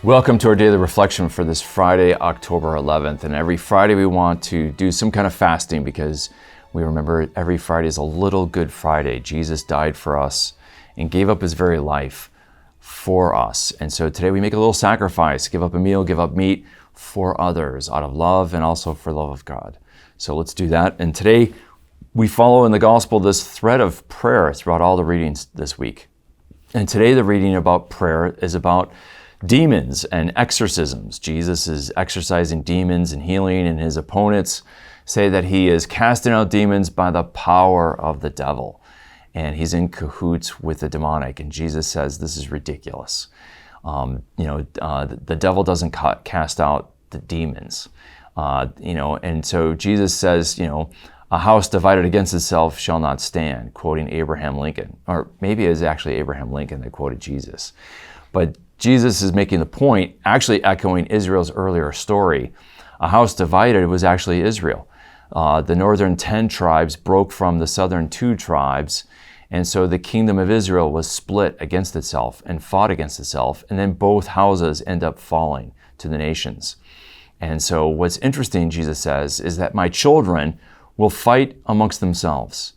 Welcome to our daily reflection for this Friday, October 11th. And every Friday we want to do some kind of fasting because we remember every Friday is a little Good Friday. Jesus died for us and gave up his very life for us. And so today we make a little sacrifice, give up a meal, give up meat for others out of love and also for love of God. So let's do that. And today we follow in the gospel this thread of prayer throughout all the readings this week. And today the reading about prayer is about demons and exorcisms. Jesus is exorcising demons and healing, and his opponents say that he is casting out demons by the power of the devil. And he's in cahoots with the demonic. And Jesus says this is ridiculous. The devil doesn't cast out the demons. And so Jesus says, a house divided against itself shall not stand, quoting Abraham Lincoln. Or maybe it was actually Abraham Lincoln that quoted Jesus. But Jesus is making the point, actually echoing Israel's earlier story. A house divided was actually Israel. The northern 10 tribes broke from the southern 2 tribes, and so the kingdom of Israel was split against itself and fought against itself, and then both houses end up falling to the nations. And so what's interesting, Jesus says, is that my children will fight amongst themselves.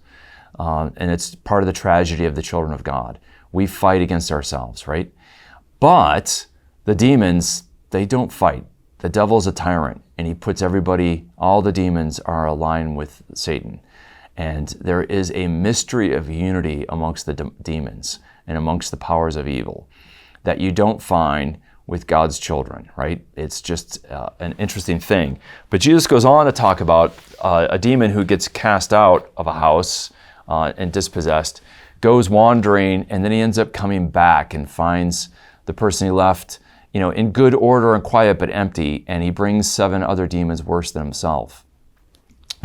And it's part of the tragedy of the children of God. We fight against ourselves, right? But the demons, they don't fight. The devil's a tyrant, and he puts everybody, all the demons are aligned with Satan. And there is a mystery of unity amongst the demons and amongst the powers of evil that you don't find with God's children, right? It's just an interesting thing. But Jesus goes on to talk about a demon who gets cast out of a house and dispossessed, goes wandering, and then he ends up coming back and finds the person he left, in good order and quiet but empty, and he brings 7 other demons worse than himself.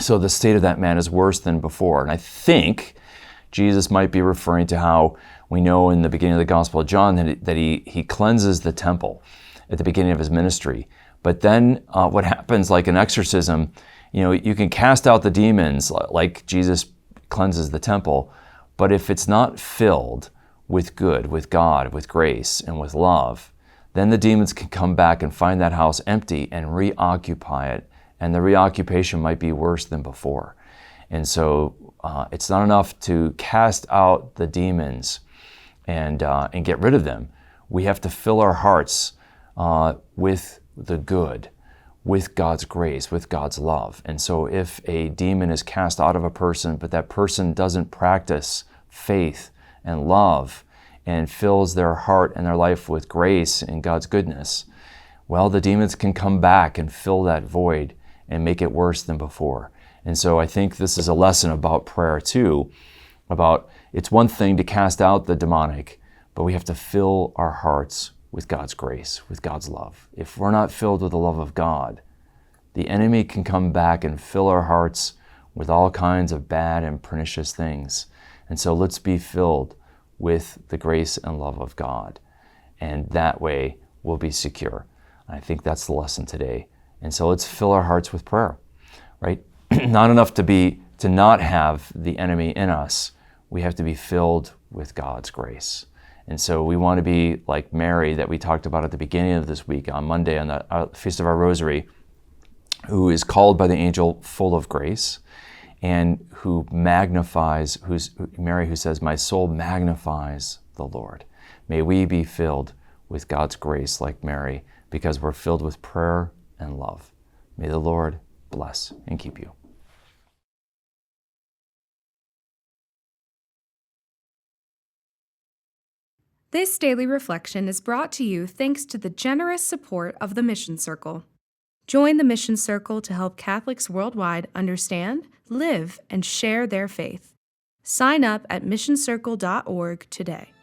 So the state of that man is worse than before. And I think Jesus might be referring to how we know in the beginning of the Gospel of John that he cleanses the temple at the beginning of his ministry. But then what happens, like an exorcism, you can cast out the demons like Jesus cleanses the temple, but if it's not filled with good, with God, with grace, and with love, then the demons can come back and find that house empty and reoccupy it, and the reoccupation might be worse than before. And so it's not enough to cast out the demons and get rid of them. We have to fill our hearts with the good, with God's grace, with God's love. And so if a demon is cast out of a person, but that person doesn't practice faith and love and fills their heart and their life with grace and God's goodness, well, the demons can come back and fill that void and make it worse than before. And so I think this is a lesson about prayer too, about it's one thing to cast out the demonic, but we have to fill our hearts with God's grace, with God's love. If we're not filled with the love of God, the enemy can come back and fill our hearts with all kinds of bad and pernicious things. And so let's be filled with the grace and love of God. And that way we'll be secure. I think that's the lesson today. And so let's fill our hearts with prayer, right? Not enough to not have the enemy in us. We have to be filled with God's grace. And so we want to be like Mary that we talked about at the beginning of this week on Monday on the Feast of our Rosary, who is called by the angel full of grace, and who magnifies, Mary who says, my soul magnifies the Lord. May we be filled with God's grace like Mary, because we're filled with prayer and love. May the Lord bless and keep you. This daily reflection is brought to you thanks to the generous support of the Mission Circle. Join the Mission Circle to help Catholics worldwide understand, live, and share their faith. Sign up at missioncircle.org today.